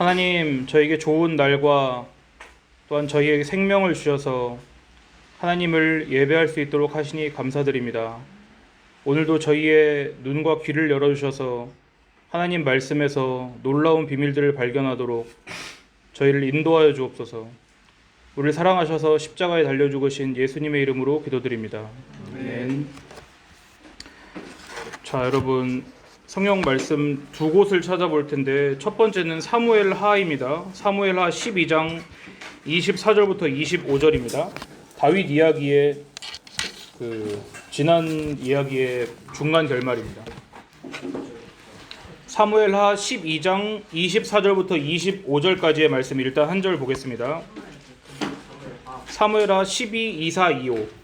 하나님, 저에게 좋은 날과 또한 저희에게 생명을 주셔서 하나님을 예배할 수 있도록 하시니 감사드립니다. 오늘도 저희의 눈과 귀를 열어주셔서 하나님 말씀에서 놀라운 비밀들을 발견하도록 저희를 인도하여 주옵소서. 우리를 사랑하셔서 십자가에 달려 죽으신 예수님의 이름으로 기도드립니다. 아멘. 자, 여러분, 성경 말씀 두 곳을 찾아볼 텐데 첫 번째는 사무엘하입니다. 사무엘하 12장 24절부터 25절입니다. 다윗 이야기의 지난 이야기의 중간 결말입니다. 사무엘하 12장 24절부터 25절까지의 말씀 일단 한 절 보겠습니다. 사무엘하 12, 24, 25.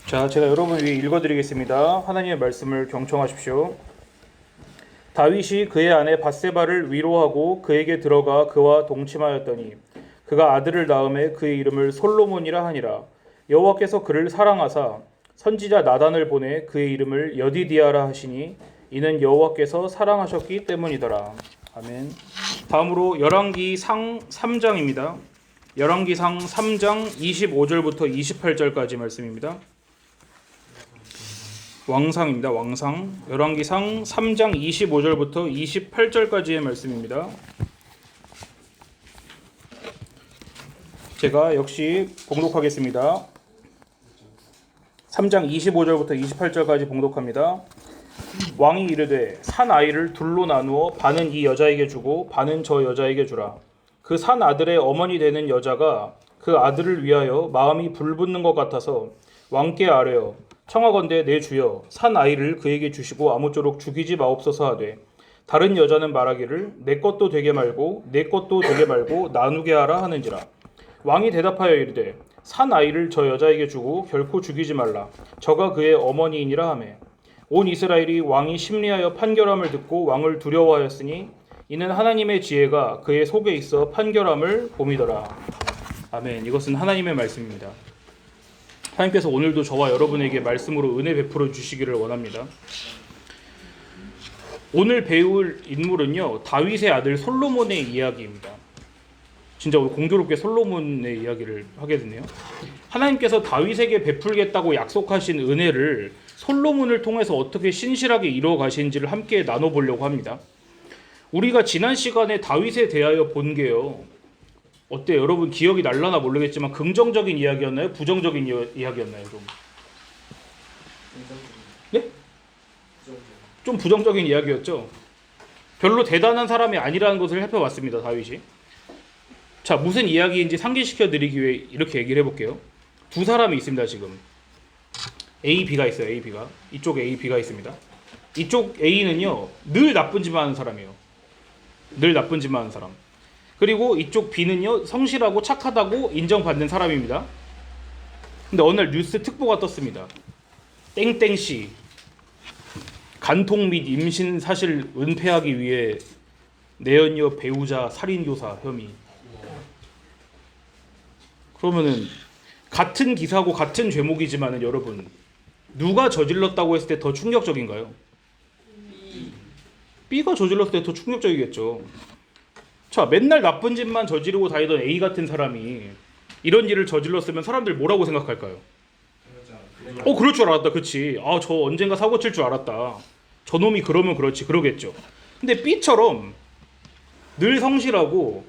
자, 제가 여러분 위해 읽어드리겠습니다. 하나님의 말씀을 경청하십시오. 다윗이 그의 아내 밧세바를 위로하고 그에게 들어가 그와 동침하였더니 그가 아들을 낳음에 그의 이름을 솔로몬이라 하니라. 여호와께서 그를 사랑하사 선지자 나단을 보내 그의 이름을 여디디아라 하시니 이는 여호와께서 사랑하셨기 때문이더라. 아멘. 다음으로 열왕기상 3장입니다. 열왕기상 3장 25절부터 28절까지 말씀입니다. 왕상입니다. 왕상. 열왕기상 3장 25절부터 28절까지의 말씀입니다. 제가 역시 봉독하겠습니다. 3장 25절부터 28절까지 봉독합니다. 왕이 이르되 산 아이를 둘로 나누어 반은 이 여자에게 주고 반은 저 여자에게 주라. 그 산 아들의 어머니 되는 여자가 그 아들을 위하여 마음이 불붙는 것 같아서 왕께 아뢰어 청하건대 내 주여 산 아이를 그에게 주시고 아무쪼록 죽이지 마옵소서 하되 다른 여자는 말하기를 내 것도 되게 말고 내 것도 되게 말고 나누게 하라 하는지라. 왕이 대답하여 이르되 산 아이를 저 여자에게 주고 결코 죽이지 말라. 저가 그의 어머니이니라 하매 온 이스라엘이 왕이 심리하여 판결함을 듣고 왕을 두려워하였으니 이는 하나님의 지혜가 그의 속에 있어 판결함을 봄이더라. 아멘. 이것은 하나님의 말씀입니다. 하나님께서 오늘도 저와 여러분에게 말씀으로 은혜 베풀어 주시기를 원합니다. 오늘 배울 인물은요, 다윗의 아들 솔로몬의 이야기입니다. 진짜 오늘 공교롭게 솔로몬의 이야기를 하게 되네요. 하나님께서 다윗에게 베풀겠다고 약속하신 은혜를 솔로몬을 통해서 어떻게 신실하게 이루어 가신지를 함께 나눠보려고 합니다. 우리가 지난 시간에 다윗에 대하여 본 게요, 어때요? 여러분 기억이 날라나 모르겠지만 긍정적인 이야기였나요? 부정적인 이야기였나요? 네? 좀 부정적인 이야기였죠? 별로 대단한 사람이 아니라는 것을 살펴봤습니다. 다윗이. 자, 무슨 이야기인지 상기시켜 드리기 위해 이렇게 얘기를 해볼게요. 두 사람이 있습니다. 지금 A, B가 있어요. A, B가. 이쪽 A, B가 있습니다. 이쪽 A는요 늘 나쁜 짓만 하는 사람이에요. 늘 나쁜 짓만 하는 사람. 그리고 이쪽 B는요 성실하고 착하다고 인정받는 사람입니다. 근데 어느 날 뉴스 특보가 떴습니다. 땡땡씨 간통 및 임신 사실 은폐하기 위해 내연녀 배우자 살인교사 혐의. 그러면은 같은 기사고 같은 죄목이지만은 여러분 누가 저질렀다고 했을 때 더 충격적인가요? B가 저질렀을 때 더 충격적이겠죠. 자, 맨날 나쁜 짓만 저지르고 다니던 A 같은 사람이 이런 일을 저질렀으면 사람들 뭐라고 생각할까요? 그럴 줄 알았다. 그치. 저 언젠가 사고 칠 줄 알았다. 저놈이 그러면 그렇지. 그러겠죠. 근데 B처럼 늘 성실하고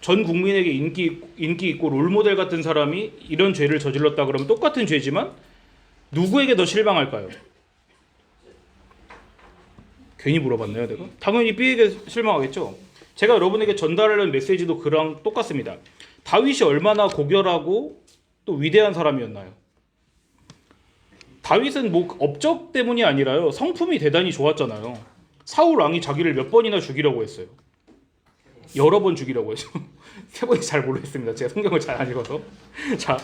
전 국민에게 인기 있고 롤모델 같은 사람이 이런 죄를 저질렀다 그러면 똑같은 죄지만 누구에게 더 실망할까요? 괜히 물어봤나요, 내가? 당연히 B에게 실망하겠죠. 제가 여러분에게 전달하려는 메시지도 그랑 똑같습니다. 다윗이 얼마나 고결하고 또 위대한 사람이었나요? 다윗은 업적 때문이 아니라요, 성품이 대단히 좋았잖아요. 사울 왕이 자기를 몇 번이나 죽이려고 했어요. 여러 번 죽이려고 했죠. 세 번이 잘 모르겠습니다. 제가 성경을 잘 안 읽어서. 자,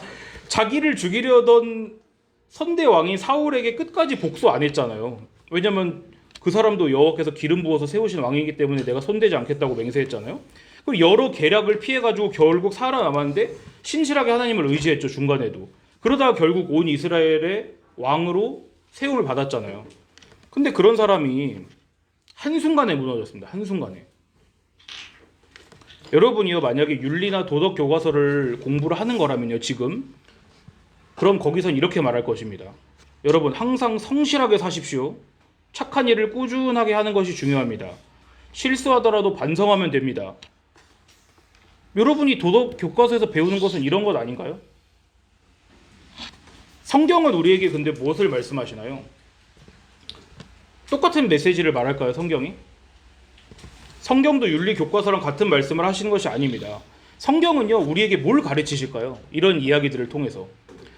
자기를 죽이려던 선대 왕이 사울에게 끝까지 복수 안 했잖아요. 왜냐면 그 사람도 여호와께서 기름 부어서 세우신 왕이기 때문에 내가 손대지 않겠다고 맹세했잖아요. 그리고 여러 계략을 피해가지고 결국 살아남았는데 신실하게 하나님을 의지했죠. 중간에도. 그러다가 결국 온 이스라엘의 왕으로 세움을 받았잖아요. 근데 그런 사람이 한순간에 무너졌습니다. 한순간에. 여러분이요, 만약에 윤리나 도덕 교과서를 공부를 하는 거라면요, 지금, 그럼 거기선 이렇게 말할 것입니다. 여러분, 항상 성실하게 사십시오. 착한 일을 꾸준하게 하는 것이 중요합니다. 실수하더라도 반성하면 됩니다. 여러분이 도덕 교과서에서 배우는 것은 이런 것 아닌가요? 성경은 우리에게 근데 무엇을 말씀하시나요? 똑같은 메시지를 말할까요, 성경이? 성경도 윤리 교과서랑 같은 말씀을 하시는 것이 아닙니다. 성경은요, 우리에게 뭘 가르치실까요? 이런 이야기들을 통해서.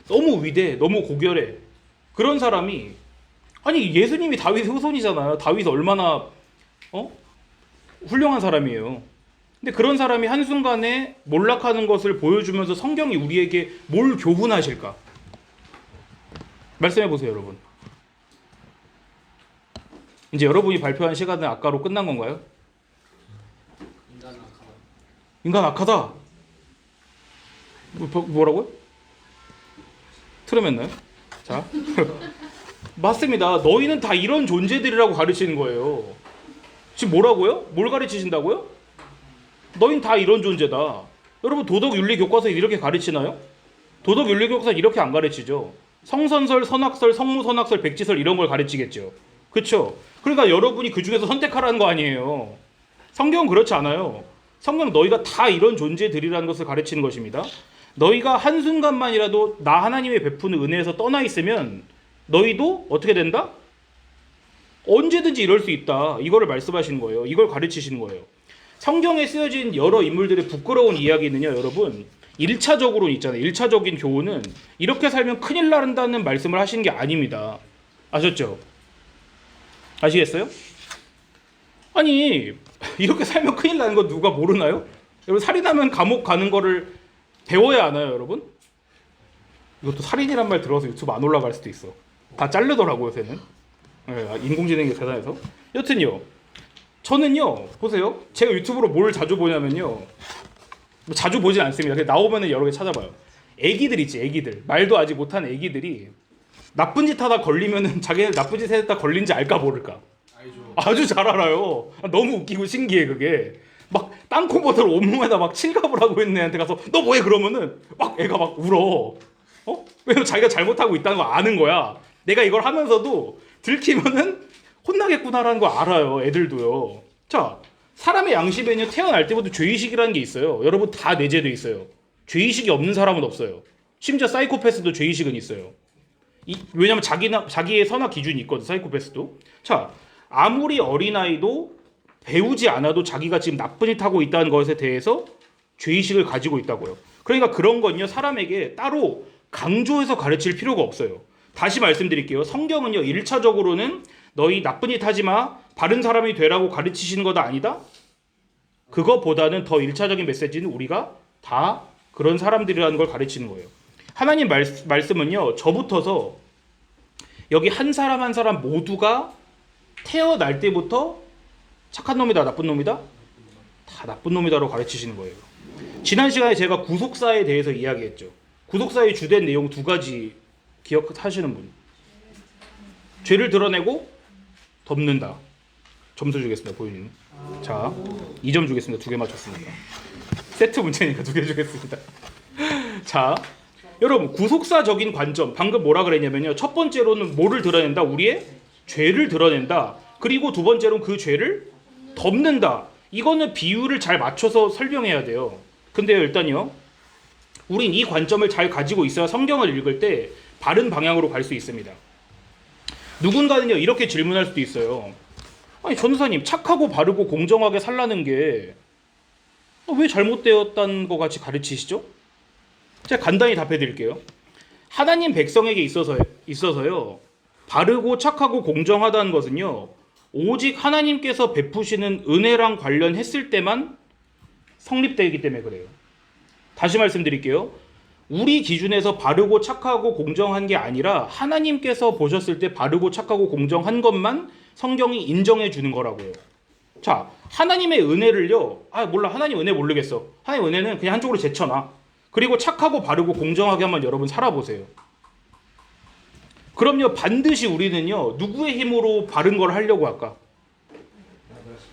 너무 위대, 너무 고결해. 그런 사람이, 아니, 예수님이 다윗의 후손이잖아요. 다윗이 얼마나 훌륭한 사람이에요. 근데 그런 사람이 한순간에 몰락하는 것을 보여주면서 성경이 우리에게 뭘 교훈하실까? 말씀해 보세요, 여러분. 이제 여러분이 발표한 시간은 아까로 끝난 건가요? 인간 악하다. 뭐라고요? 트름했나요? 자, 맞습니다. 너희는 다 이런 존재들이라고 가르치는 거예요. 지금 뭐라고요? 뭘 가르치신다고요? 너희는 다 이런 존재다. 여러분, 도덕윤리 교과서에 이렇게 가르치나요? 도덕윤리 교과서는 이렇게 안 가르치죠. 성선설, 선악설, 성무선악설, 백지설 이런 걸 가르치겠죠. 그렇죠? 그러니까 여러분이 그 중에서 선택하라는 거 아니에요. 성경은 그렇지 않아요. 성경 너희가 다 이런 존재들이라는 것을 가르치는 것입니다. 너희가 한순간만이라도 나 하나님의 베푸는 은혜에서 떠나 있으면 너희도 어떻게 된다? 언제든지 이럴 수 있다. 이거를 말씀하시는 거예요. 이걸 가르치시는 거예요. 성경에 쓰여진 여러 인물들의 부끄러운 이야기는요, 여러분, 1차적으로 있잖아요. 1차적인 교훈은 이렇게 살면 큰일 난다는 말씀을 하시는 게 아닙니다. 아셨죠? 아시겠어요? 아니, 이렇게 살면 큰일 나는 거 누가 모르나요? 여러분, 살인하면 감옥 가는 거를 배워야 하나요, 여러분? 이것도 살인이란 말 들어서 유튜브 안 올라갈 수도 있어. 다 자르더라고요, 요새는. 네, 인공지능이 대단해서. 여튼요, 저는요, 보세요. 제가 유튜브로 뭘 자주 보냐면요, 뭐 자주 보진 않습니다. 그냥 나오면 여러 개 찾아봐요. 애기들 있지, 애기들. 말도 아직 못한 애기들이 나쁜 짓 하다 걸리면은 자기네 나쁜 짓 했다 걸린지 알까 모를까. 아주 잘 알아요. 너무 웃기고 신기해, 그게. 막 땅콩버터를 온몸에다 막 칠갑을 하고 있는 애한테 가서 너 뭐해 그러면은 막 애가 막 울어. 왜냐면 자기가 잘못하고 있다는 거 아는 거야. 내가 이걸 하면서도 들키면은 혼나겠구나라는 거 알아요, 애들도요. 자, 사람의 양심에는 태어날 때부터 죄의식이라는 게 있어요. 여러분 다 내재돼 있어요. 죄의식이 없는 사람은 없어요. 심지어 사이코패스도 죄의식은 있어요. 왜냐면 자기의 선악 기준이 있거든, 사이코패스도. 자, 아무리 어린아이도 배우지 않아도 자기가 지금 나쁜 짓 하고 있다는 것에 대해서 죄의식을 가지고 있다고요. 그러니까 그런 건요, 사람에게 따로 강조해서 가르칠 필요가 없어요. 다시 말씀드릴게요. 성경은요, 1차적으로는 너희 나쁜 짓 하지 마, 바른 사람이 되라고 가르치시는 거다 아니다? 그거보다는 더 1차적인 메시지는 우리가 다 그런 사람들이라는 걸 가르치는 거예요. 하나님 말씀은요, 저부터서 여기 한 사람 한 사람 모두가 태어날 때부터 착한 놈이다, 나쁜 놈이다? 다 나쁜 놈이다로 가르치시는 거예요. 지난 시간에 제가 구속사에 대해서 이야기했죠. 구속사의 주된 내용 두 가지 기억하시는 분. 죄를 드러내고 덮는다. 점수 주겠습니다, 보유님. 자, 2점 주겠습니다. 2개 맞췄으니까. 세트 문제니까 2개 주겠습니다. 자, 여러분, 구속사적인 관점. 방금 뭐라 그랬냐면요. 첫 번째로는 뭐를 드러낸다? 우리의 죄를 드러낸다. 그리고 두 번째로는 그 죄를 덮는다. 이거는 비유를 잘 맞춰서 설명해야 돼요. 근데요, 일단요, 우린 이 관점을 잘 가지고 있어야 성경을 읽을 때 바른 방향으로 갈 수 있습니다. 누군가는요, 이렇게 질문할 수도 있어요. 아니, 전도사님, 착하고 바르고 공정하게 살라는 게 왜 잘못되었다는 것 같이 가르치시죠? 제가 간단히 답해 드릴게요. 하나님 백성에게 있어서요, 바르고 착하고 공정하다는 것은요, 오직 하나님께서 베푸시는 은혜랑 관련했을 때만 성립되기 때문에 그래요. 다시 말씀드릴게요. 우리 기준에서 바르고 착하고 공정한 게 아니라 하나님께서 보셨을 때 바르고 착하고 공정한 것만 성경이 인정해 주는 거라고요. 자, 하나님의 은혜를요, 몰라, 하나님 은혜 모르겠어. 하나님 은혜는 그냥 한쪽으로 제쳐놔. 그리고 착하고 바르고 공정하게 한번 여러분 살아보세요. 그럼요, 반드시 우리는요, 누구의 힘으로 바른 걸 하려고 할까?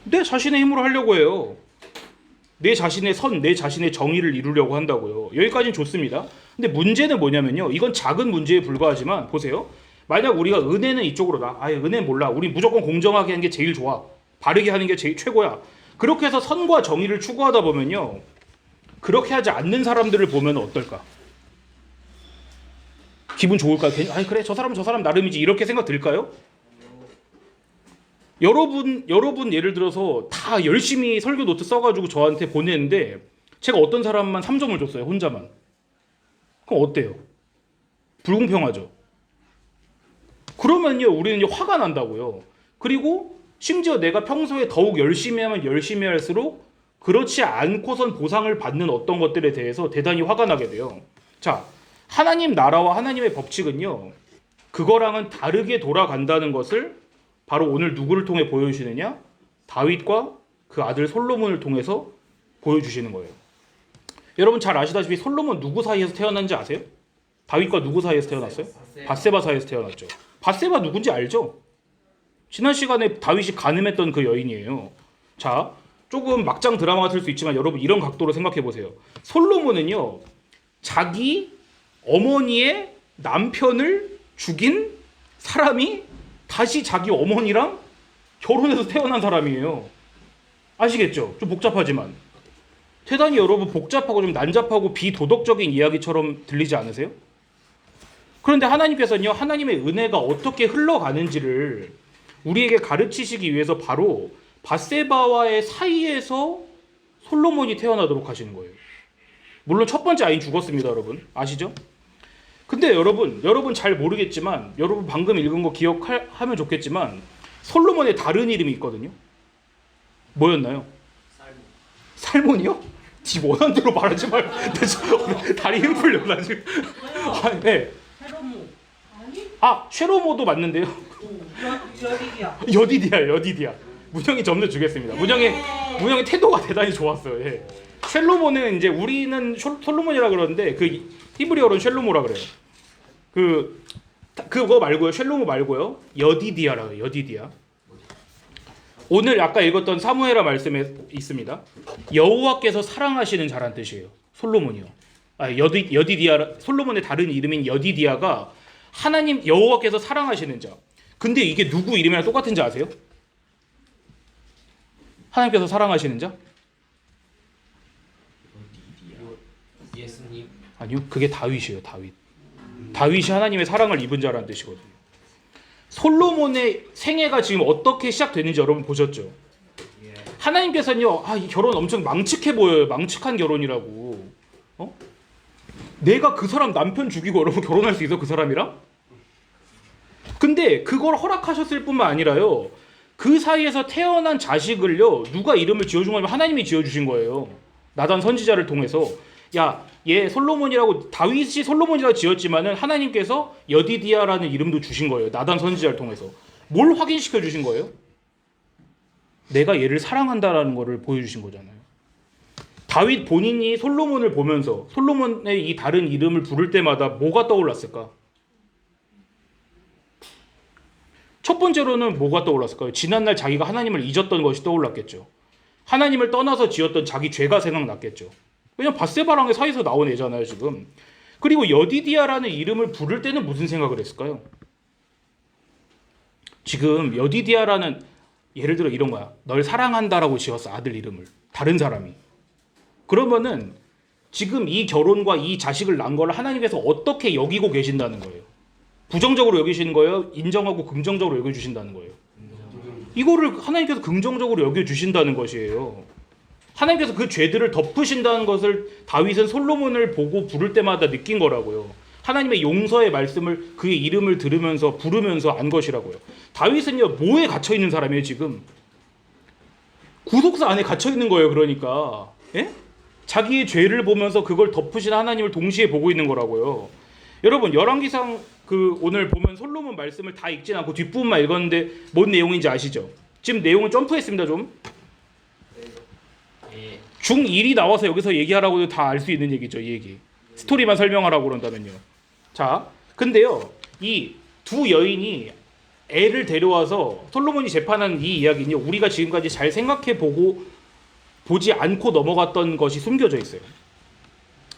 내 자신의 힘으로 하려고 해요. 내 자신의 선, 내 자신의 정의를 이루려고 한다고요. 여기까지는 좋습니다. 근데 문제는 뭐냐면요, 이건 작은 문제에 불과하지만 보세요. 만약 우리가 은혜는 이쪽으로 아예 은혜 몰라. 우리 무조건 공정하게 하는 게 제일 좋아. 바르게 하는 게 제일 최고야. 그렇게 해서 선과 정의를 추구하다 보면요, 그렇게 하지 않는 사람들을 보면 어떨까? 기분 좋을까요? 아니 그래, 저 사람 나름이지, 이렇게 생각 들까요? 여러분 예를 들어서 다 열심히 설교 노트 써가지고 저한테 보내는데 제가 어떤 사람만 3점을 줬어요, 혼자만. 그럼 어때요? 불공평하죠. 그러면요, 우리는 화가 난다고요. 그리고 심지어 내가 평소에 더욱 열심히 하면 열심히 할수록 그렇지 않고선 보상을 받는 어떤 것들에 대해서 대단히 화가 나게 돼요. 자, 하나님 나라와 하나님의 법칙은요, 그거랑은 다르게 돌아간다는 것을 바로 오늘 누구를 통해 보여주시느냐? 다윗과 그 아들 솔로몬을 통해서 보여주시는 거예요. 여러분 잘 아시다시피 솔로몬 누구 사이에서 태어난지 아세요? 다윗과 누구 사이에서 태어났어요? 밧세바 사이에서 태어났죠. 밧세바 누군지 알죠? 지난 시간에 다윗이 간음했던 그 여인이에요. 자, 조금 막장 드라마 같을 수 있지만 여러분 이런 각도로 생각해 보세요. 솔로몬은요, 자기 어머니의 남편을 죽인 사람이 다시 자기 어머니랑 결혼해서 태어난 사람이에요. 아시겠죠? 좀 복잡하지만 대단히 여러분 복잡하고 좀 난잡하고 비도덕적인 이야기처럼 들리지 않으세요? 그런데 하나님께서는요, 하나님의 은혜가 어떻게 흘러가는지를 우리에게 가르치시기 위해서 바로 밧세바와의 사이에서 솔로몬이 태어나도록 하시는 거예요. 물론 첫 번째 아이는 죽었습니다, 여러분. 아시죠? 근데 여러분 잘 모르겠지만, 여러분 방금 읽은 거 기억하면 좋겠지만, 솔로몬의 다른 이름이 있거든요. 뭐였나요? 살몬이요? 지 원한 대로 말하지 말고. 다리 힘 풀려, 나 지금. 아, 네. 쉐로모도 맞는데요. 여디디아. 문형이 점수 주겠습니다. 문형의 태도가 대단히 좋았어요. 예. 쉘로모는 이제 우리는 솔로몬이라 그러는데 그 히브리어로는 쉘로모라 그래요. 그거 말고요. 쉘로모 말고요. 여디디아라고 해요. 여디디아. 오늘 아까 읽었던 사무엘하 말씀에 있습니다. 여호와께서 사랑하시는 자란 뜻이에요. 솔로몬이요. 여디디아, 솔로몬의 다른 이름인 여디디아가 하나님 여호와께서 사랑하시는 자. 근데 이게 누구 이름이랑 똑같은지 아세요? 하나님께서 사랑하시는 자? 예수님. 아니요, 그게 다윗이에요. 다윗이 하나님의 사랑을 입은 자라는 뜻이거든요. 솔로몬의 생애가 지금 어떻게 시작되는지 여러분 보셨죠? 하나님께서는요, 이 결혼 엄청 망측해 보여요. 망측한 결혼이라고. 내가 그 사람 남편 죽이고 여러분 결혼할 수 있어, 그 사람이랑? 근데 그걸 허락하셨을 뿐만 아니라요, 그 사이에서 태어난 자식을요, 누가 이름을 지어준 거냐면 하나님이 지어주신 거예요. 나단 선지자를 통해서. 야, 얘 솔로몬이라고, 다윗이 솔로몬이라고 지었지만은 하나님께서 여디디아라는 이름도 주신 거예요. 나단 선지자를 통해서. 뭘 확인시켜 주신 거예요? 내가 얘를 사랑한다라는 거를 보여주신 거잖아요. 다윗 본인이 솔로몬을 보면서 솔로몬의 이 다른 이름을 부를 때마다 뭐가 떠올랐을까? 첫 번째로는 뭐가 떠올랐을까요? 지난날 자기가 하나님을 잊었던 것이 떠올랐겠죠. 하나님을 떠나서 지었던 자기 죄가 생각났겠죠. 왜냐면 밧세바랑의 사이에서 나온 애잖아요, 지금. 그리고 여디디아라는 이름을 부를 때는 무슨 생각을 했을까요? 지금 여디디아라는, 예를 들어 이런 거야. 널 사랑한다라고 지었어, 아들 이름을. 다른 사람이. 그러면은 지금 이 결혼과 이 자식을 낳은 걸 하나님께서 어떻게 여기고 계신다는 거예요? 부정적으로 여기시는 거예요? 인정하고 긍정적으로 여겨주신다는 거예요? 이거를 하나님께서 긍정적으로 여겨주신다는 것이에요. 하나님께서 그 죄들을 덮으신다는 것을 다윗은 솔로몬을 보고 부를 때마다 느낀 거라고요. 하나님의 용서의 말씀을, 그의 이름을 들으면서 부르면서 안 것이라고요. 다윗은요, 뭐에 갇혀 있는 사람이에요, 지금? 구속사 안에 갇혀 있는 거예요, 그러니까. 예? 자기의 죄를 보면서 그걸 덮으신 하나님을 동시에 보고 있는 거라고요. 여러분, 열왕기상 오늘 보면 솔로몬 말씀을 다 읽진 않고 뒷부분만 읽었는데 뭔 내용인지 아시죠? 지금 내용을 점프했습니다, 좀. 중1이 나와서 여기서 얘기하라고 다 알 수 있는 얘기죠, 이 얘기. 스토리만 설명하라고 그런다면요. 자, 근데요. 이 두 여인이 애를 데려와서 솔로몬이 재판하는 이 이야기는요. 우리가 지금까지 잘 생각해 보지 않고 넘어갔던 것이 숨겨져 있어요.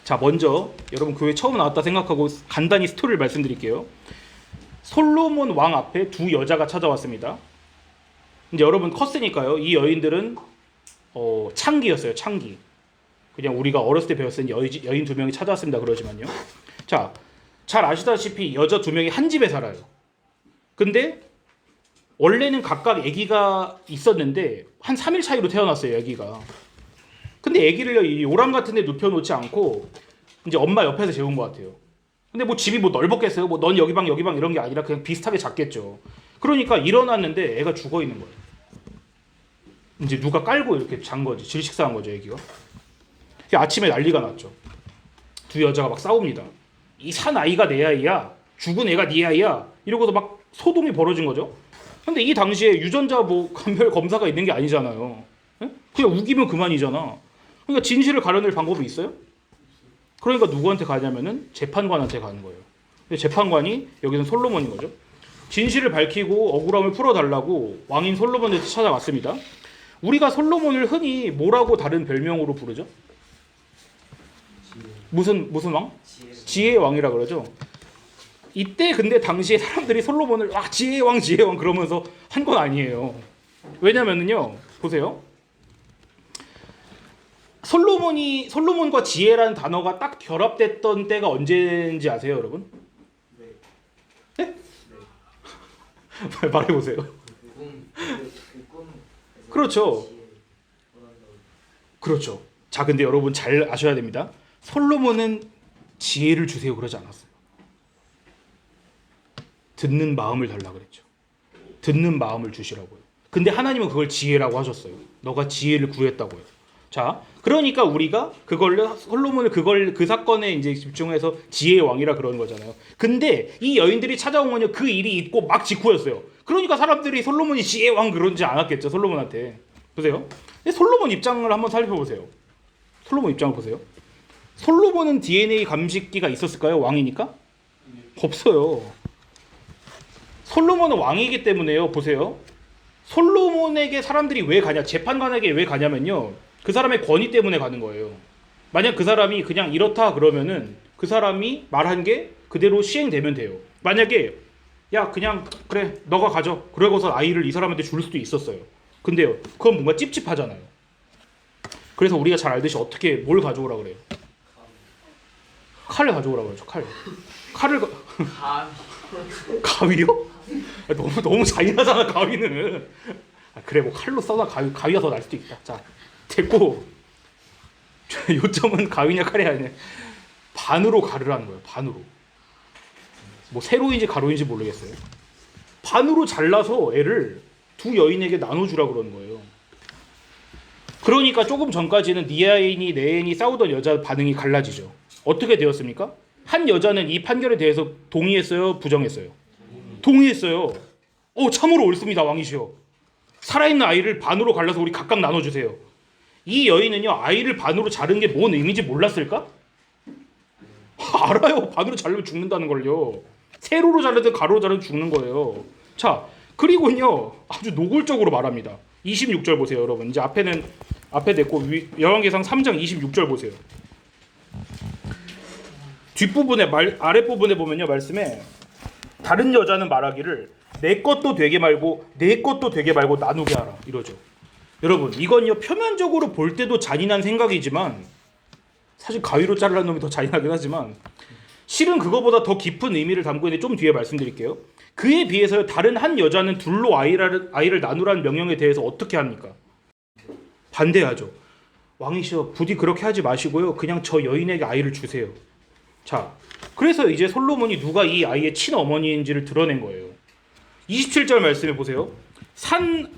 자, 먼저 여러분 교회 처음 나왔다 생각하고 간단히 스토리를 말씀드릴게요. 솔로몬 왕 앞에 두 여자가 찾아왔습니다. 이제 여러분 컸으니까요. 이 여인들은 창기였어요. 창기. 그냥 우리가 어렸을 때 배웠을 때 여인 두 명이 찾아왔습니다. 그러지만요. 자, 잘 아시다시피 여자 두 명이 한 집에 살아요. 근데 원래는 각각 아기가 있었는데 한 3일 차이로 태어났어요. 아기가. 근데 아기를 이 요람 같은 데 눕혀놓지 않고 이제 엄마 옆에서 재운 것 같아요. 근데 뭐 집이 뭐 넓었겠어요? 뭐 넌 여기 방 여기 방 이런 게 아니라 그냥 비슷하게 작겠죠. 그러니까 일어났는데 애가 죽어 있는 거예요. 이제 누가 깔고 이렇게 잔 거지. 질식사한 거죠, 아기가. 아침에 난리가 났죠. 두 여자가 막 싸웁니다. 이 산 아이가 내 아이야. 죽은 애가 네 아이야. 이러고서 막 소동이 벌어진 거죠. 근데 이 당시에 유전자 뭐 감별 검사가 있는 게 아니잖아요. 예? 그냥 우기면 그만이잖아. 그러니까 진실을 가려낼 방법이 있어요? 그러니까 누구한테 가냐면은 재판관한테 가는 거예요. 근데 재판관이 여기는 솔로몬인 거죠. 진실을 밝히고 억울함을 풀어달라고 왕인 솔로몬한테 찾아갔습니다. 우리가 솔로몬을 흔히 뭐라고 다른 별명으로 부르죠? 무슨 왕? 지혜의 왕이라 그러죠. 이때 근데 당시에 사람들이 솔로몬을 지혜의 왕 그러면서 한 건 아니에요. 왜냐면은요. 보세요. 솔로몬과 지혜라는 단어가 딱 결합됐던 때가 언제인지 아세요, 여러분? 네? 말해보세요. 그렇죠. 그렇죠. 자, 근데 여러분 잘 아셔야 됩니다. 솔로몬은 지혜를 주세요 그러지 않았어요. 듣는 마음을 달라 그랬죠. 듣는 마음을 주시라고요. 근데 하나님은 그걸 지혜라고 하셨어요. 너가 지혜를 구했다고요. 자, 그러니까 우리가 솔로몬을 그 사건에 이제 집중해서 지혜의 왕이라 그러는 거잖아요. 근데 이 여인들이 찾아온 건요, 그 일이 있고 막 직후였어요. 그러니까 사람들이 솔로몬이 지혜의 왕 그러지 않았겠죠, 솔로몬한테. 보세요. 근데 솔로몬 입장을 한번 살펴보세요. 솔로몬 입장을 보세요. 솔로몬은 DNA 감식기가 있었을까요? 왕이니까? 없어요. 솔로몬은 왕이기 때문에요. 보세요. 솔로몬에게 사람들이 왜 가냐? 재판관에게 왜 가냐면요. 그 사람의 권위 때문에 가는 거예요. 만약 그 사람이 그냥 이렇다 그러면은 그 사람이 말한 게 그대로 시행되면 돼요. 만약에 야 그냥 그래 너가 가져. 그러고서 아이를 이 사람한테 줄 수도 있었어요. 근데요. 그건 뭔가 찝찝하잖아요. 그래서 우리가 잘 알듯이 어떻게 뭘 가져오라 그래요? 칼을 가져오라 그러죠. 칼을 가위요? 너무 잔인하잖아 가위는. 그래 뭐 칼로 써서 가위가 더 날 수도 있다. 자 됐고 요점은 가위냐 칼이 아니냐 반으로 가르라는 거예요. 반으로. 뭐 세로인지 가로인지 모르겠어요. 반으로 잘라서 애를 두 여인에게 나눠주라 그러는 거예요. 그러니까 조금 전까지는 네 애인이 내 애인이 싸우던 여자 반응이 갈라지죠. 어떻게 되었습니까? 한 여자는 이 판결에 대해서 동의했어요? 부정했어요? 동의했어요. 참으로 옳습니다 왕이시여. 살아있는 아이를 반으로 갈라서 우리 각각 나눠주세요. 이 여인은요 아이를 반으로 자른 게 뭔 의미인지 몰랐을까? 알아요. 반으로 자르면 죽는다는 걸요. 세로로 자르든 가로로 자르든 죽는 거예요. 자 그리고요 아주 노골적으로 말합니다. 26절 보세요 여러분. 이제 앞에 됐고 열왕기상 3장 26절 보세요. 뒷부분에 아랫부분에 보면요 말씀에 다른 여자는 말하기를 내 것도 되게 말고 내 것도 되게 말고 나누게 하라 이러죠. 여러분 이건요 표면적으로 볼 때도 잔인한 생각이지만 사실 가위로 자르라는 놈이 더 잔인하긴 하지만 실은 그거보다 더 깊은 의미를 담고 있는데 좀 뒤에 말씀드릴게요. 그에 비해서 다른 한 여자는 둘로 아이를 나누라는 명령에 대해서 어떻게 합니까? 반대하죠. 왕이시여 부디 그렇게 하지 마시고요. 그냥 저 여인에게 아이를 주세요. 자, 그래서 이제 솔로몬이 누가 이 아이의 친어머니인지를 드러낸 거예요. 27절 말씀해 보세요. 산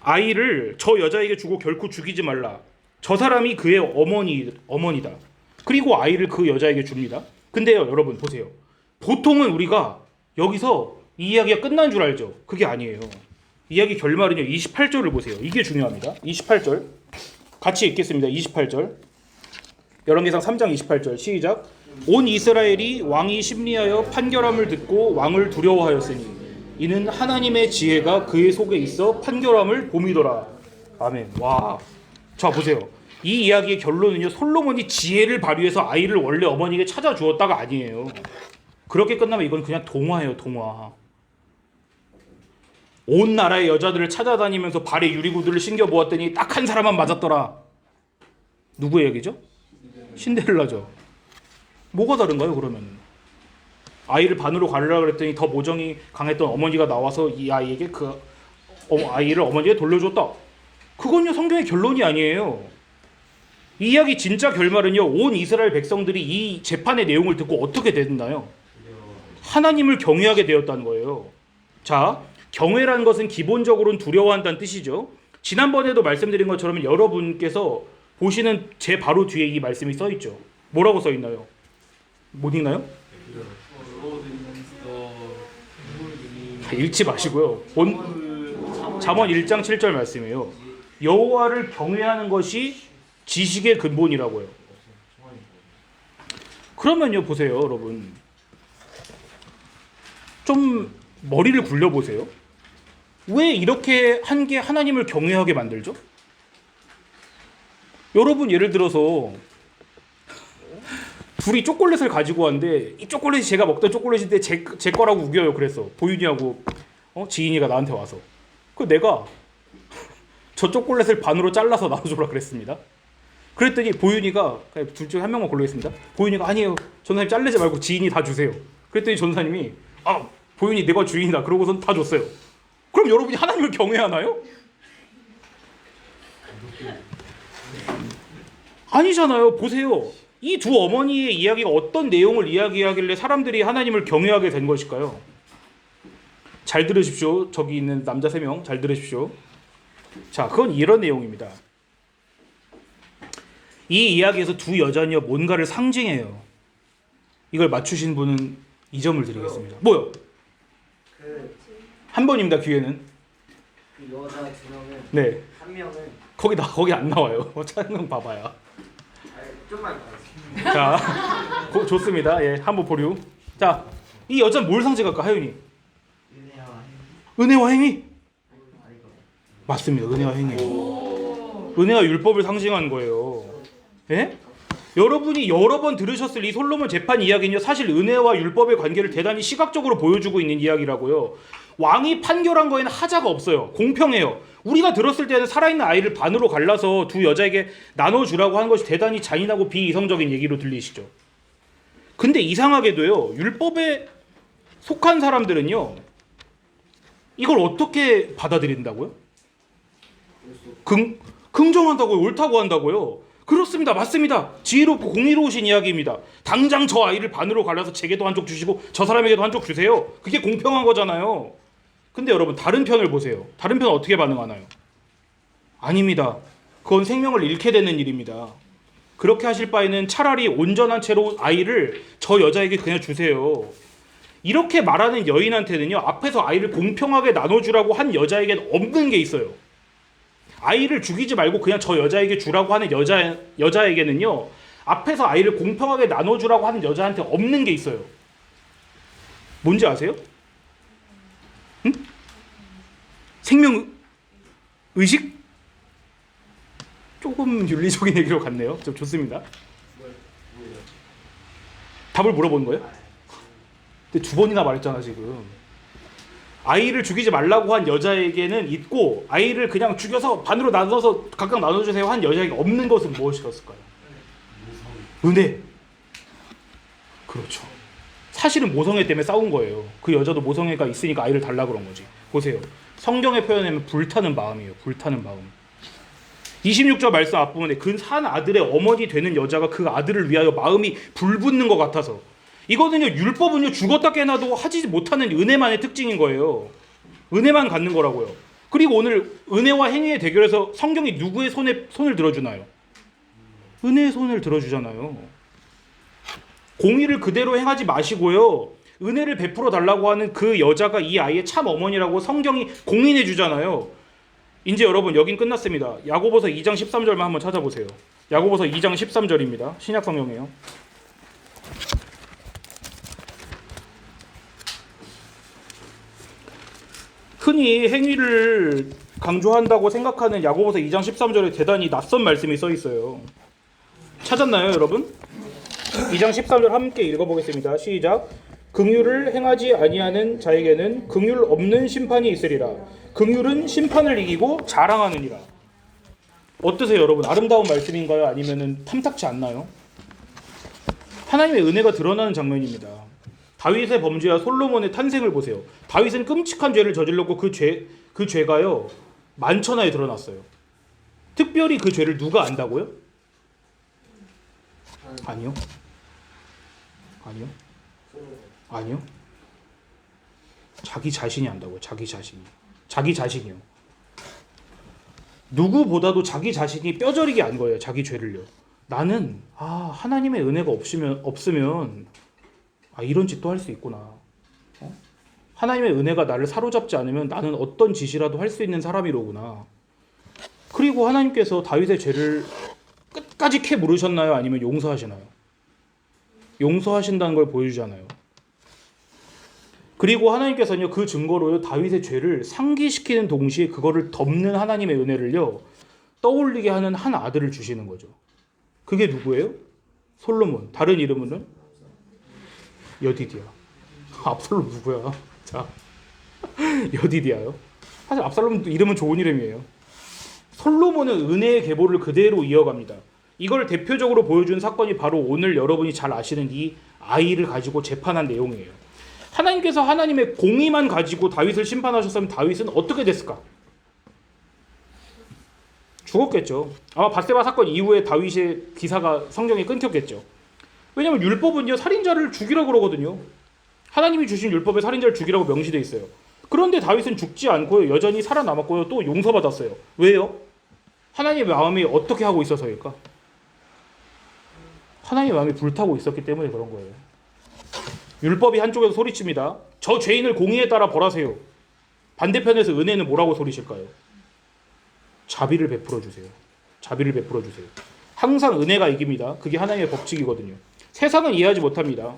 아이를 저 여자에게 주고 결코 죽이지 말라. 저 사람이 그의 어머니다. 그리고 아이를 그 여자에게 줍니다. 근데요, 여러분 보세요. 보통은 우리가 여기서 이 이야기가 끝난 줄 알죠? 그게 아니에요. 이야기 결말은요. 28절을 보세요. 이게 중요합니다. 28절 같이 읽겠습니다. 28절 열왕기상 3장 28절 시작. 온 이스라엘이 왕이 심리하여 판결함을 듣고 왕을 두려워하였으니 이는 하나님의 지혜가 그의 속에 있어 판결함을 봄이더라. 아멘. 와, 자 보세요. 이 이야기의 결론은요, 솔로몬이 지혜를 발휘해서 아이를 원래 어머니에게 찾아주었다가 아니에요. 그렇게 끝나면 이건 그냥 동화예요, 동화. 온 나라의 여자들을 찾아다니면서 발에 유리구두를 신겨 보았더니 딱 한 사람만 맞았더라. 누구의 얘기죠? 신데렐라죠. 뭐가 다른가요, 그러면? 아이를 반으로 가르라 그랬더니 더 모정이 강했던 어머니가 나와서 이 아이에게 아이를 어머니에게 돌려줬다. 그건요, 성경의 결론이 아니에요. 이 이야기 진짜 결말은요, 온 이스라엘 백성들이 이 재판의 내용을 듣고 어떻게 됐나요? 하나님을 경외하게 되었다는 거예요. 자, 경외라는 것은 기본적으로는 두려워한다는 뜻이죠. 지난번에도 말씀드린 것처럼 여러분께서 보시는 제 바로 뒤에 이 말씀이 써 있죠. 뭐라고 써 있나요? 못 읽나요? 읽지 마시고요. 잠언 1장 7절 말씀이에요. 여호와를 경외하는 것이 지식의 근본이라고요. 그러면요, 보세요, 여러분. 좀 머리를 굴려보세요. 왜 이렇게 한 게 하나님을 경외하게 만들죠? 여러분, 예를 들어서 둘이 초콜릿을 가지고 왔는데 이 초콜릿이 제가 먹던 초콜릿인데 제 거라고 우겨요. 그래서 보윤이하고 지인이가 나한테 와서 내가 저 초콜릿을 반으로 잘라서 나눠줘라 그랬습니다. 그랬더니 보윤이가 둘 중에 한 명만 고르겠습니다. 보윤이가 아니에요, 전사님 자르지 말고 지인이 다 주세요. 그랬더니 전사님이 보윤이 내가 주인이다 그러고선 다 줬어요. 그럼 여러분이 하나님을 경외하나요? 아니잖아요. 보세요. 이 두 어머니의 이야기가 어떤 내용을 이야기하길래 사람들이 하나님을 경외하게 된 것일까요? 잘 들으십시오. 저기 있는 남자 3명 잘 들으십시오. 자, 그건 이런 내용입니다. 이 이야기에서 두 여자는요, 뭔가를 상징해요. 이걸 맞추신 분은 2점을 드리겠습니다. 뭐요? 한 번입니다. 기회는. 그 여자 2명은 네. 한 명은 거기 안 나와요. 찾는 거 봐봐야. 좀만 자, 좋습니다. 예, 한번 보류. 자, 이 여자는 뭘 상징할까, 하윤이? 은혜와 행위. 맞습니다. 은혜와 행위. 은혜와 율법을 상징하는 거예요. 예? 여러분이 여러 번 들으셨을 이 솔로몬 재판 이야기는요, 사실 은혜와 율법의 관계를 대단히 시각적으로 보여주고 있는 이야기라고요. 왕이 판결한 거에는 하자가 없어요. 공평해요. 우리가 들었을 때는 살아있는 아이를 반으로 갈라서 두 여자에게 나눠주라고 하는 것이 대단히 잔인하고 비이성적인 얘기로 들리시죠. 근데 이상하게도요, 율법에 속한 사람들은요, 이걸 어떻게 받아들인다고요? 긍정한다고요? 옳다고 한다고요? 그렇습니다. 맞습니다. 지혜롭고 공의로우신 이야기입니다. 당장 저 아이를 반으로 갈라서 제게도 한쪽 주시고 저 사람에게도 한쪽 주세요. 그게 공평한 거잖아요. 근데 여러분, 다른 편을 보세요. 다른 편은 어떻게 반응하나요? 아닙니다. 그건 생명을 잃게 되는 일입니다. 그렇게 하실 바에는 차라리 온전한 채로 아이를 저 여자에게 그냥 주세요. 이렇게 말하는 여인한테는요, 앞에서 아이를 공평하게 나눠주라고 한 여자에게는 없는 게 있어요. 아이를 죽이지 말고 그냥 저 여자에게 주라고 하는 여자에게는요, 앞에서 아이를 공평하게 나눠주라고 하는 여자한테 없는 게 있어요. 뭔지 아세요? 응? 생명의식? 조금 윤리적인 얘기로 갔네요. 좀 좋습니다. 답을 물어보는 거예요? 근데 2번이나 말했잖아 지금. 아이를 죽이지 말라고 한 여자에게는 있고, 아이를 그냥 죽여서 반으로 나눠서 각각 나눠주세요 한 여자에게 없는 것은 무엇이었을까요? 은혜. 그렇죠. 사실은 모성애 때문에 싸운 거예요. 그 여자도 모성애가 있으니까 아이를 달라 그런 거지. 보세요. 성경에 표현하면 불타는 마음이에요. 불타는 마음. 26절 말씀 앞부분에 그 한 아들의 어머니 되는 여자가 그 아들을 위하여 마음이 불붙는 것 같아서, 이거는요, 율법은요, 죽었다 깨나도 하지 못하는 은혜만의 특징인 거예요. 은혜만 갖는 거라고요. 그리고 오늘 은혜와 행위의 대결에서 성경이 누구의 손을 들어주나요? 은혜의 손을 들어주잖아요. 공의를 그대로 행하지 마시고요, 은혜를 베풀어 달라고 하는 그 여자가 이 아이의 참 어머니라고 성경이 공인해 주잖아요. 이제 여러분, 여긴 끝났습니다. 야고보서 2장 13절만 한번 찾아보세요. 야고보서 2장 13절입니다. 신약 성경이에요. 흔히 행위를 강조한다고 생각하는 야고보서 2장 13절에 대단히 낯선 말씀이 써 있어요. 찾았나요, 여러분? 2장 13절 함께 읽어보겠습니다. 시작. 긍휼을 행하지 아니하는 자에게는 긍휼 없는 심판이 있으리라. 긍휼은 심판을 이기고 자랑하느니라. 어떠세요, 여러분? 아름다운 말씀인가요? 아니면은 탐탁치 않나요? 하나님의 은혜가 드러나는 장면입니다. 다윗의 범죄와 솔로몬의 탄생을 보세요. 다윗은 끔찍한 죄를 저질렀고 그 죄가요 만천하에 드러났어요. 특별히 그 죄를 누가 안다고요? 아니요. 아니요. 자기 자신이 안다고요. 자기 자신이요. 누구보다도 자기 자신이 뼈저리게 안 거예요. 자기 죄를요. 나는 하나님의 은혜가 없으면 이런 짓도 할 수 있구나. 하나님의 은혜가 나를 사로잡지 않으면 나는 어떤 짓이라도 할 수 있는 사람이로구나. 그리고 하나님께서 다윗의 죄를 끝까지 캐 물으셨나요? 아니면 용서하시나요? 용서하신다는 걸 보여주잖아요. 그리고 하나님께서는요, 그 증거로요, 다윗의 죄를 상기시키는 동시에 그거를 덮는 하나님의 은혜를요, 떠올리게 하는 한 아들을 주시는 거죠. 그게 누구예요? 솔로몬. 다른 이름은 여디디야. 압살롬 누구야? 자, 여디디야요. 사실 압살롬 이름은 좋은 이름이에요. 솔로몬은 은혜의 계보를 그대로 이어갑니다. 이걸 대표적으로 보여준 사건이 바로 오늘 여러분이 잘 아시는 이 아이를 가지고 재판한 내용이에요. 하나님께서 하나님의 공의만 가지고 다윗을 심판하셨으면 다윗은 어떻게 됐을까? 죽었겠죠. 아마 밧세바 사건 이후에 다윗의 기사가 성경에 끊겼겠죠. 왜냐하면 율법은요, 살인자를 죽이라고 그러거든요. 하나님이 주신 율법에 살인자를 죽이라고 명시되어 있어요. 그런데 다윗은 죽지 않고요, 여전히 살아남았고요, 또 용서받았어요. 왜요? 하나님의 마음이 어떻게 하고 있어서일까? 하나님의 마음이 불타고 있었기 때문에 그런 거예요. 율법이 한쪽에서 소리칩니다. 저 죄인을 공의에 따라 벌하세요. 반대편에서 은혜는 뭐라고 소리칠까요? 자비를 베풀어 주세요. 자비를 베풀어 주세요. 항상 은혜가 이깁니다. 그게 하나님의 법칙이거든요. 세상은 이해하지 못합니다.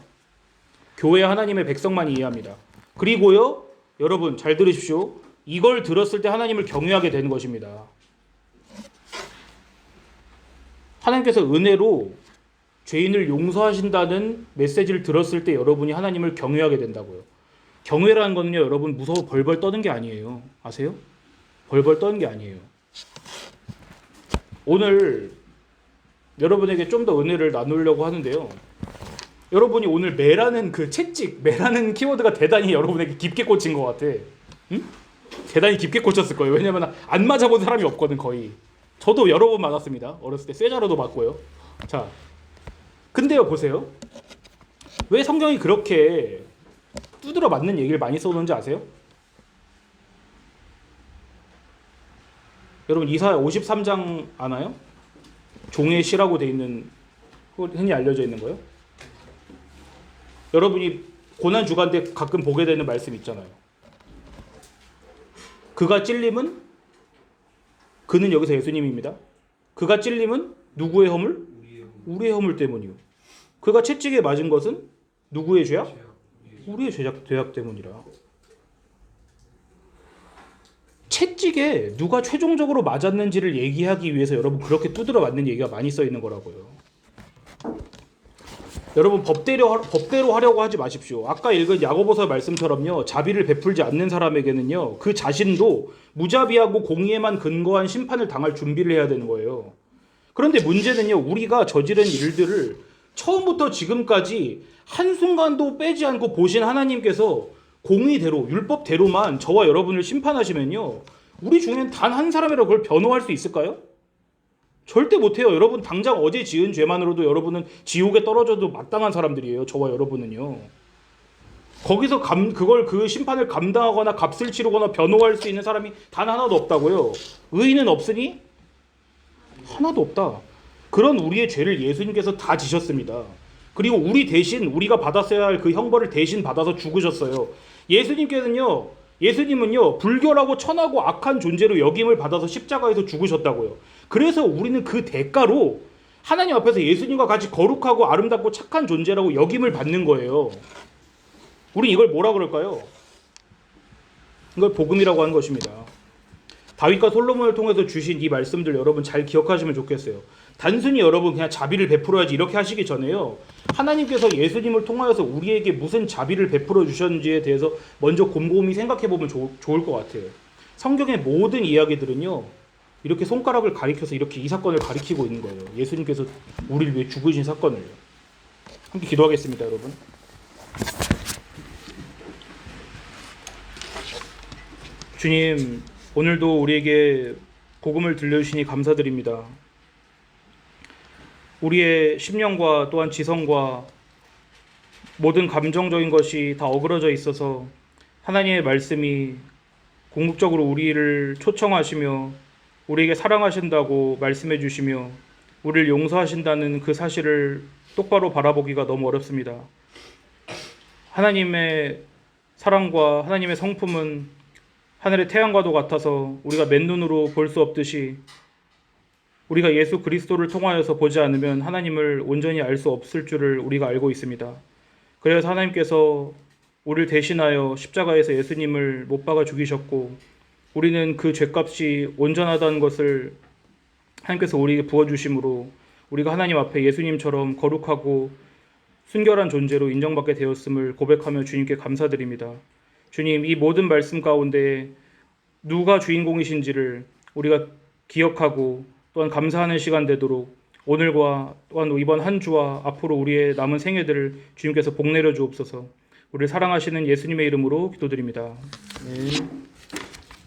교회 하나님의 백성만이 이해합니다. 그리고요, 여러분 잘 들으십시오. 이걸 들었을 때 하나님을 경외하게 되는 것입니다. 하나님께서 은혜로 죄인을 용서하신다는 메시지를 들었을 때 여러분이 하나님을 경외하게 된다고요. 경외라는 거는요, 여러분 무서워 벌벌 떠는 게 아니에요. 아세요? 벌벌 떠는 게 아니에요. 오늘 여러분에게 좀 더 은혜를 나누려고 하는데요. 여러분이 오늘 매라는 매라는 키워드가 대단히 여러분에게 깊게 꽂힌 것 같아. 응? 대단히 깊게 꽂혔을 거예요. 왜냐면 안 맞아본 사람이 없거든, 거의. 저도 여러 번 맞았습니다. 어렸을 때 쇠자루도 맞고요. 자, 근데요, 보세요. 왜 성경이 그렇게 두드러 맞는 얘기를 많이 써놓는지 아세요? 여러분 이사야 53장 아나요? 종의 시라고 돼 있는, 흔히 알려져 있는 거요. 여러분이 고난 주간 때 가끔 보게 되는 말씀 있잖아요. 그가 찔림은, 그는 여기서 예수님입니다. 그가 찔림은 누구의 허물? 우리의 허물 때문이요. 그가 채찍에 맞은 것은 누구의 죄악? 우리의 죄악 때문이라. 채찍에 누가 최종적으로 맞았는지를 얘기하기 위해서 여러분 그렇게 두드려 맞는 얘기가 많이 써 있는 거라고요. 여러분 법대로 하려고 하지 마십시오. 아까 읽은 야고보서 말씀처럼요, 자비를 베풀지 않는 사람에게는요, 그 자신도 무자비하고 공의에만 근거한 심판을 당할 준비를 해야 되는 거예요. 그런데 문제는요, 우리가 저지른 일들을 처음부터 지금까지 한순간도 빼지 않고 보신 하나님께서 공의대로, 율법대로만 저와 여러분을 심판하시면요, 우리 중엔 단 한 사람이라도 그걸 변호할 수 있을까요? 절대 못해요. 여러분 당장 어제 지은 죄만으로도 여러분은 지옥에 떨어져도 마땅한 사람들이에요. 저와 여러분은요. 거기서 그 심판을 감당하거나 값을 치르거나 변호할 수 있는 사람이 단 하나도 없다고요. 의인은 없으니 하나도 없다. 그런 우리의 죄를 예수님께서 다 지셨습니다. 그리고 우리 대신 우리가 받았어야 할 그 형벌을 대신 받아서 죽으셨어요. 예수님은요 불결하고 천하고 악한 존재로 여김을 받아서 십자가에서 죽으셨다고요. 그래서 우리는 그 대가로 하나님 앞에서 예수님과 같이 거룩하고 아름답고 착한 존재라고 여김을 받는 거예요. 우린 이걸 뭐라 그럴까요? 이걸 복음이라고 하는 것입니다. 다윗과 솔로몬을 통해서 주신 이 말씀들 여러분 잘 기억하시면 좋겠어요. 단순히 여러분 그냥 자비를 베풀어야지 이렇게 하시기 전에요. 하나님께서 예수님을 통하여서 우리에게 무슨 자비를 베풀어 주셨는지에 대해서 먼저 곰곰이 생각해 보면 좋을 것 같아요. 성경의 모든 이야기들은요. 이렇게 손가락을 가리켜서 이렇게 이 사건을 가리키고 있는 거예요. 예수님께서 우리를 위해 죽으신 사건을요. 함께 기도하겠습니다, 여러분. 주님, 오늘도 우리에게 복음을 들려주시니 감사드립니다. 우리의 심령과 또한 지성과 모든 감정적인 것이 다 어그러져 있어서 하나님의 말씀이 궁극적으로 우리를 초청하시며 우리에게 사랑하신다고 말씀해 주시며 우리를 용서하신다는 그 사실을 똑바로 바라보기가 너무 어렵습니다. 하나님의 사랑과 하나님의 성품은 하늘의 태양과도 같아서 우리가 맨눈으로 볼 수 없듯이 우리가 예수 그리스도를 통하여서 보지 않으면 하나님을 온전히 알 수 없을 줄을 우리가 알고 있습니다. 그래서 하나님께서 우리를 대신하여 십자가에서 예수님을 못 박아 죽이셨고 우리는 그 죄값이 온전하다는 것을 하나님께서 우리에게 부어주심으로 우리가 하나님 앞에 예수님처럼 거룩하고 순결한 존재로 인정받게 되었음을 고백하며 주님께 감사드립니다. 주님, 이 모든 말씀 가운데 누가 주인공이신지를 우리가 기억하고 또한 감사하는 시간 되도록 오늘과 또한 이번 한 주와 앞으로 우리의 남은 생애들을 주님께서 복 내려 주옵소서. 우리를 사랑하시는 예수님의 이름으로 기도드립니다. 네.